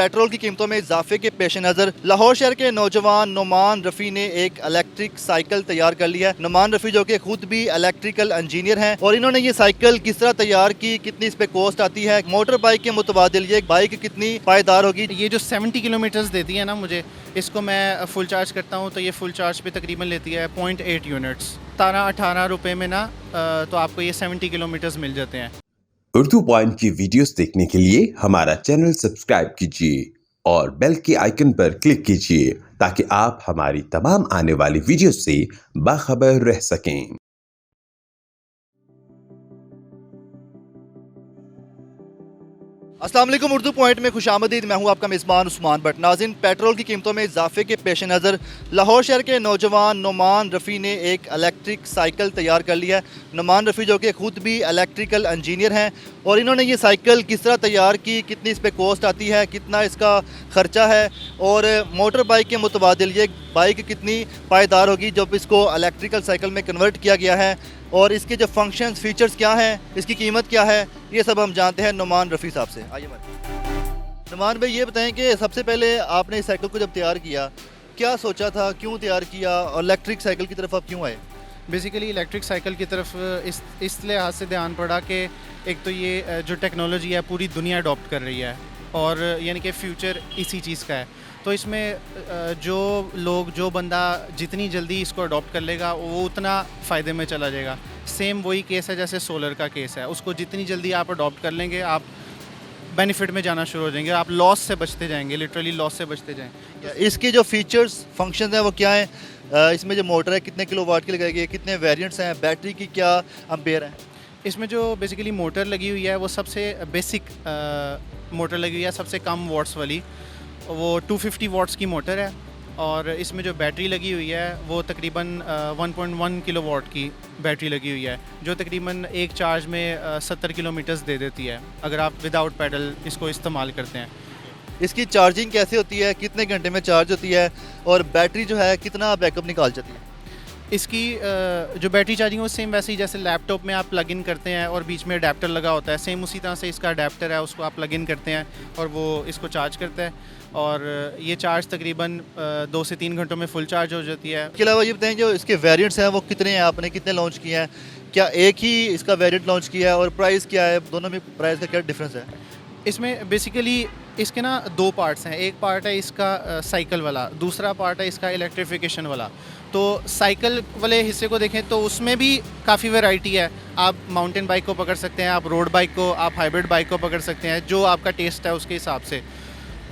Petrol की कीमतों में इजाफे के पेश नज़र लाहौर शहर के नौजवान नुमान रफ़ी ने एक इलेक्ट्रिक साइकिल तैयार कर लिया है। नुमान रफ़ी जो कि खुद भी इलेक्ट्रिकल इंजीनियर हैं और इन्होंने ये साइकिल किस तरह तैयार की, कितनी इस पे कॉस्ट आती है, मोटर बाइक के मुतबादिल ये बाइक कितनी पायदार होगी। ये जो 70 किलोमीटर्स देती है ना मुझे, इसको मैं फुल चार्ज करता हूँ तो ये फुल चार्ज पे तकरीबन लेती है 0.8 यूनिट्स। 17-18 रुपये में ना तो आपको ये 70 किलोमीटर्स मिल जाते हैं। उर्दू पॉइंट की वीडियोस देखने के लिए हमारा चैनल सब्सक्राइब कीजिए और बेल के आइकन पर क्लिक कीजिए ताकि आप हमारी तमाम आने वाली वीडियोस से बाखबर रह सकें। अस्सलाम वालेकुम, उर्दू पॉइंट में खुशामदीद। मैं हूं आपका मेज़बान उस्मान भट्ट। नाज़रीन, पेट्रोल की कीमतों में इजाफे के पेश नज़र लाहौर शहर के नौजवान नुमान रफ़ी ने एक इलेक्ट्रिक साइकिल तैयार कर लिया है। नुमान रफ़ी जो कि खुद भी इलेक्ट्रिकल इंजीनियर हैं और इन्होंने ये साइकिल किस तरह तैयार की, कितनी इस पे कॉस्ट आती है, कितना इसका ख़र्चा है और मोटर बाइक के मुतबादिल ये बाइक कितनी पायदार होगी जब इसको इलेक्ट्रिकल साइकिल में कन्वर्ट किया गया है और इसके जो फंक्शंस फीचर्स क्या हैं, इसकी कीमत क्या है, ये सब हम जानते हैं नुमान रफ़ी साहब से। आइए नुमान भाई, ये बताएं कि सबसे पहले आपने इस साइकिल को जब तैयार किया, क्या सोचा था, क्यों तैयार किया और इलेक्ट्रिक साइकिल की तरफ आप क्यों आए? बेसिकली इलेक्ट्रिक साइकिल की तरफ इस लिहाज से ध्यान पड़ा कि एक तो ये जो टेक्नोलॉजी है पूरी दुनिया अडॉप्ट कर रही है और यानी कि फ्यूचर इसी चीज़ का है। तो इसमें जो बंदा जितनी जल्दी इसको अडॉप्ट कर लेगा वो उतना फ़ायदे में चला जाएगा। सेम वही केस है जैसे सोलर का केस है, उसको जितनी जल्दी आप अडॉप्ट कर लेंगे आप बेनिफिट में जाना शुरू हो जाएंगे, आप लॉस से बचते जाएंगे, लिटरली लॉस से बचते जाएंगे। इसके जो फीचर्स फंक्शन हैं वो क्या हैं? इसमें जो मोटर है कितने किलोवाट की लगाई गई है, कितने वेरिएंट्स हैं, बैटरी की क्या एम्पेयर है? इसमें जो बेसिकली मोटर लगी हुई है वो सबसे बेसिक मोटर लगी हुई है, सबसे कम वाट्स वाली, वो 250 वाट्स की मोटर है। और इसमें जो बैटरी लगी हुई है वो तकरीबन 1.1 किलोवाट की बैटरी लगी हुई है जो तकरीबन एक चार्ज में 70 किलोमीटर्स दे देती है अगर आप विदाउट पैडल इसको इस्तेमाल करते हैं। इसकी चार्जिंग कैसे होती है, कितने घंटे में चार्ज होती है और बैटरी जो है कितना बैकअप निकाल जाती है? इसकी जो बैटरी चार्जिंग है वो सेम वैसे ही जैसे लैपटॉप में आप प्लग इन करते हैं और बीच में अडेप्टर लगा होता है, सेम उसी तरह से इसका अडेप्टर है, उसको आप प्लग इन करते हैं और वो इसको चार्ज करता है और ये चार्ज तकरीबन 2 से 3 घंटों में फुल चार्ज हो जाती है। इसके अलावा ये बताएं जो इसके वेरिएंट्स हैं वो कितने हैं, आपने कितने लॉन्च किए हैं, क्या एक ही इसका वेरिएंट लॉन्च किया है और प्राइस क्या है, दोनों में प्राइस का क्या डिफरेंस है? इसमें बेसिकली इसके ना 2 पार्ट्स हैं, एक पार्ट है इसका साइकिल वाला, दूसरा पार्ट है इसका इलेक्ट्रिफिकेशन वाला। तो साइकिल वाले हिस्से को देखें तो उसमें भी काफ़ी वैरायटी है, आप माउंटेन बाइक को पकड़ सकते हैं, आप रोड बाइक को, आप हाइब्रिड बाइक को पकड़ सकते हैं, जो आपका टेस्ट है उसके हिसाब से।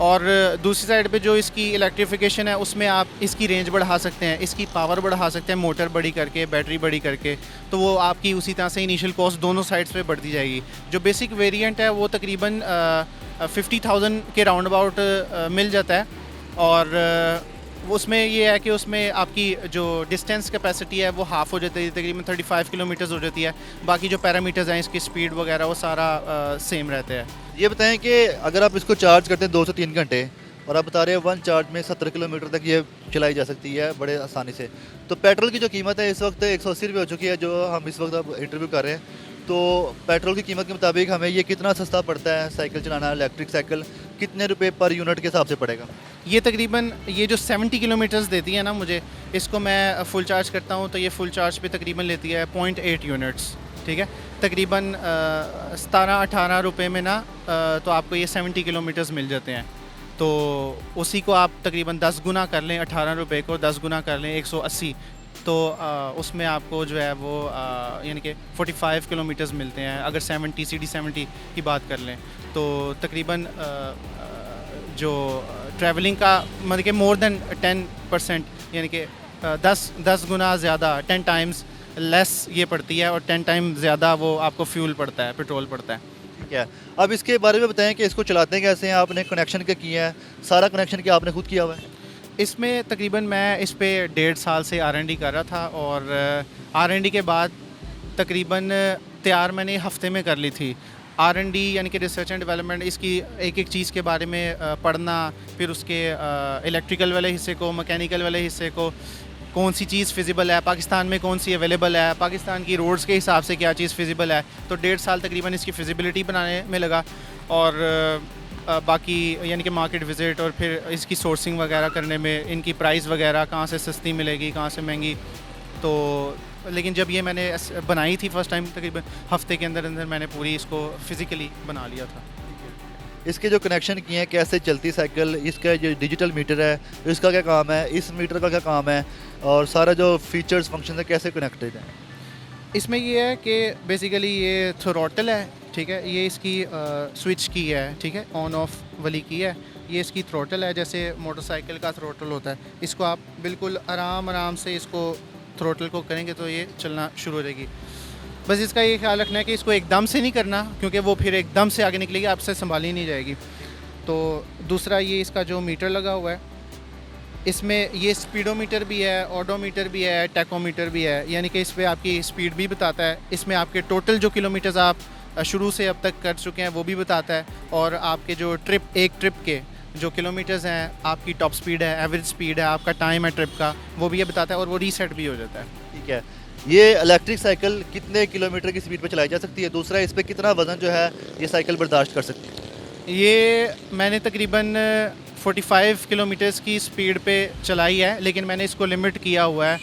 और दूसरी साइड पे जो इसकी इलेक्ट्रिफिकेशन है उसमें आप इसकी रेंज बढ़ा सकते हैं, इसकी पावर बढ़ा सकते हैं, मोटर बड़ी करके, बैटरी बड़ी करके, तो वो आपकी उसी तरह से इनिशियल कॉस्ट दोनों साइड्स पे बढ़ती जाएगी। जो बेसिक वेरिएंट है वो तकरीबन 50,000 के राउंड अबाउट मिल जाता है और उसमें ये है कि उसमें आपकी जो डिस्टेंस कैपेसिटी है वो हाफ़ हो जाती है, तकरीबन 35 किलोमीटर्स हो जाती है। बाकी जो पैरामीटर्स हैं इसकी स्पीड वगैरह वो सारा सेम रहता है। ये बताएं कि अगर आप इसको चार्ज करते हैं 2 से 3 घंटे और आप बता रहे हैं 1 चार्ज में 70 किलोमीटर तक ये चलाई जा सकती है बड़े आसानी से, तो पेट्रोल की जो कीमत है इस वक्त 180 रुपये हो चुकी है जो हम इस वक्त अब इंटरव्यू कर रहे हैं, तो पेट्रोल की कीमत के मुताबिक हमें ये कितना सस्ता पड़ता है साइकिल चलाना? इलेक्ट्रिक साइकिल कितने रुपए पर यूनिट के हिसाब से पड़ेगा? ये तकरीबन ये जो 70 किलोमीटर्स देती है ना मुझे, इसको मैं फुल चार्ज करता हूँ तो ये फुल चार्ज पे तकरीबन लेती है 0.8 यूनिट्स, ठीक है। तकरीबन 17-18 रुपये में ना तो आपको ये 70 किलोमीटर्स मिल जाते हैं। तो उसी को आप तकरीबन 10 गुना कर लें, 18 रुपये को 10 गुना कर लें 180, तो उसमें आपको जो है वो यानी कि 45 किलोमीटर्स मिलते हैं। अगर 70 CD70 की बात कर लें तो तकरीबन जो ट्रैवलिंग का मतलब कि मोर देन 10% यानी कि 10 गुना ज़्यादा, 10 टाइम्स लेस ये पड़ती है और 10 टाइम ज़्यादा वो आपको फ्यूल पड़ता है, पेट्रोल पड़ता है। ठीक है, अब इसके बारे में बताएं कि इसको चलाते कैसे हैं, आपने कनेक्शन क्या किया है, सारा कनेक्शन क्या आपने खुद किया हुआ है? इसमें तकरीबन मैं इस पे 1.5 साल से R&D कर रहा था और R&D के बाद तकरीबन तैयार मैंने हफ्ते में कर ली थी। R&D यानी कि रिसर्च एंड डेवलपमेंट, इसकी एक एक चीज़ के बारे में पढ़ना, फिर उसके इलेक्ट्रिकल वाले हिस्से को, मैकेनिकल वाले हिस्से को, कौन सी चीज़ फिजिबल है पाकिस्तान में, कौन सी अवेलेबल है पाकिस्तान की रोड्स के हिसाब से, क्या चीज़ फिजिबल है। तो 1.5 साल तकरीबन इसकी फिजिबिलिटी बनाने में लगा और बाकी यानी कि मार्केट विज़िट और फिर इसकी सोर्सिंग वगैरह करने में, इनकी प्राइस वगैरह कहाँ से सस्ती मिलेगी, कहाँ से महंगी। तो लेकिन जब ये मैंने बनाई थी फ़र्स्ट टाइम, तकरीबन हफ्ते के अंदर अंदर मैंने पूरी इसको फ़िज़िकली बना लिया था। इसके जो कनेक्शन किए हैं, कैसे चलती साइकिल, इसका जो डिजिटल मीटर है इसका क्या काम है, इस मीटर का क्या काम है, और सारा जो फीचर्स फंक्शन है कैसे कनेक्टेड है? इसमें ये है कि बेसिकली ये थ्रोटल है, ठीक है, ये इसकी स्विच की है, ठीक है, ऑन ऑफ वाली की है। ये इसकी थ्रोटल है, जैसे मोटरसाइकिल का थ्रोटल होता है। इसको आप बिल्कुल आराम से इसको थ्रोटल को करेंगे तो ये चलना शुरू हो जाएगी। बस इसका ये ख्याल रखना है कि इसको एकदम से नहीं करना, क्योंकि वो फिर एकदम से आगे निकलेगी, आपसे संभाली नहीं जाएगी। तो दूसरा ये इसका जो मीटर लगा हुआ है, इसमें ये स्पीडोमीटर भी है, ऑडोमीटर भी है, टैकोमीटर भी है, यानी कि इस पर आपकी स्पीड भी बताता है। इसमें आपके टोटल जो किलोमीटर्स आप शुरू से अब तक कर चुके हैं वो भी बताता है, और आपके जो एक ट्रिप के जो किलोमीटर्स हैं, आपकी टॉप स्पीड है, एवरेज स्पीड है, आपका टाइम है ट्रिप का, वो भी ये बताता है, और वो रीसेट भी हो जाता है। ठीक है, ये इलेक्ट्रिक साइकिल कितने किलोमीटर की स्पीड पर चलाई जा सकती है? दूसरा, इस पर कितना वज़न जो है ये साइकिल बर्दाश्त कर सकती है? ये मैंने तकरीबन 45 किलोमीटर्स की स्पीड पे चलाई है, लेकिन मैंने इसको लिमिट किया हुआ है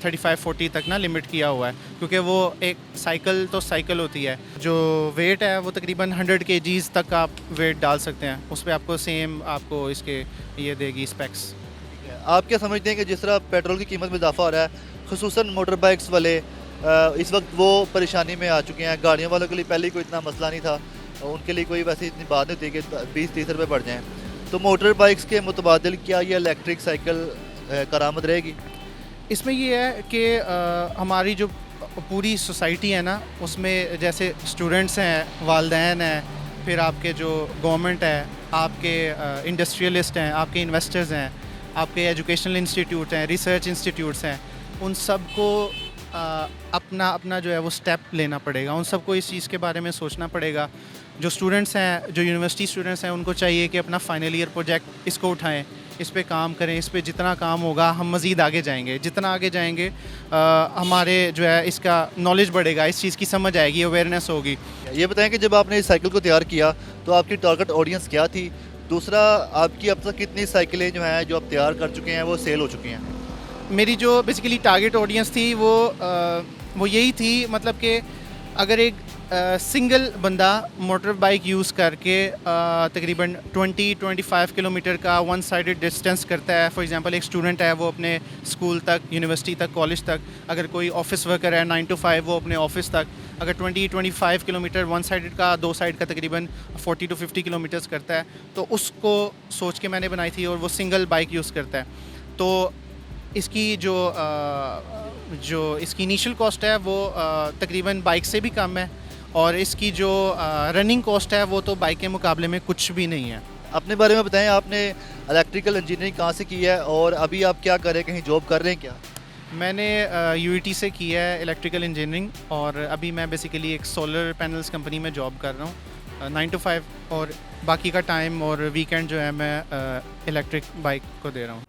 35-40 तक ना लिमिट किया हुआ है, क्योंकि वो एक साइकिल तो साइकिल होती है। जो वेट है वो तकरीबन 100 kgs तक आप वेट डाल सकते हैं, उस पर आपको सेम आपको इसके ये देगी स्पेक्स। आप क्या समझते हैं कि जिस तरह पेट्रोल की कीमत में इजाफा हो रहा है, खुसूसन मोटर बाइक्स वाले इस वक्त वो परेशानी में आ चुके हैं? गाड़ियों वालों के लिए पहले कोई इतना मसला नहीं था, उनके लिए कोई वैसे इतनी बात नहीं थी कि 20-30 रुपये बढ़ जाएँ, तो मोटर बाइक्स के मुतबादिल क्या ये इलेक्ट्रिक साइकिल करामद रहेगी? इसमें ये है कि हमारी जो पूरी सोसाइटी है ना, उसमें जैसे स्टूडेंट्स हैं, वालिदैन हैं, फिर आपके जो गवर्नमेंट है, आपके इंडस्ट्रियलिस्ट हैं, आपके इन्वेस्टर्स हैं, आपके एजुकेशनल इंस्टीट्यूट हैं, रिसर्च इंस्टीट्यूट्स हैं, उन सब को अपना अपना जो है वो स्टेप लेना पड़ेगा। उन सबको इस चीज़ के बारे में सोचना पड़ेगा। जो स्टूडेंट्स हैं, जो यूनिवर्सिटी स्टूडेंट्स हैं, उनको चाहिए कि अपना फाइनल ईयर प्रोजेक्ट इसको उठाएं, इस पे काम करें। इस पे जितना काम होगा हम मज़ीद आगे जाएंगे, जितना आगे जाएंगे हमारे जो है इसका नॉलेज बढ़ेगा, इस चीज़ की समझ आएगी, अवेयरनेस होगी। ये बताएं कि जब आपने इस साइकिल को तैयार किया तो आपकी टारगेट ऑडियंस क्या थी? दूसरा, आपकी अब तक कितनी साइकिलें जो हैं जो आप तैयार कर चुके हैं वो सेल हो चुकी हैं? मेरी जो बेसिकली टारगेट ऑडियंस थी वो यही थी, मतलब कि अगर एक सिंगल बंदा मोटर बाइक यूज़ करके तकरीबन 20-25 किलोमीटर का वन साइडेड डिस्टेंस करता है। फॉर एग्जांपल, एक स्टूडेंट है, वो अपने स्कूल तक, यूनिवर्सिटी तक, कॉलेज तक, अगर कोई ऑफिस वर्कर है 9 to 5, वो अपने ऑफिस तक, अगर 20-25 किलोमीटर वन साइडेड का, दो साइड का तकरीबन 40 to 50 किलोमीटर्स करता है, तो उसको सोच के मैंने बनाई थी, और वो सिंगल बाइक यूज़ करता है। तो इसकी जो इसकी इनिशियल कॉस्ट है वो तकरीबन बाइक से भी कम है, और इसकी जो रनिंग कॉस्ट है वो तो बाइक के मुकाबले में कुछ भी नहीं है। अपने बारे में बताएं, आपने इलेक्ट्रिकल इंजीनियरिंग कहाँ से की है और अभी आप क्या कर रहे हैं, कहीं जॉब कर रहे हैं क्या? मैंने यूईटी से की है इलेक्ट्रिकल इंजीनियरिंग, और अभी मैं बेसिकली एक सोलर पैनल्स कंपनी में जॉब कर रहा हूँ 9 to 5, और बाकी का टाइम और वीकेंड जो है मैं इलेक्ट्रिक बाइक को दे रहा हूँ।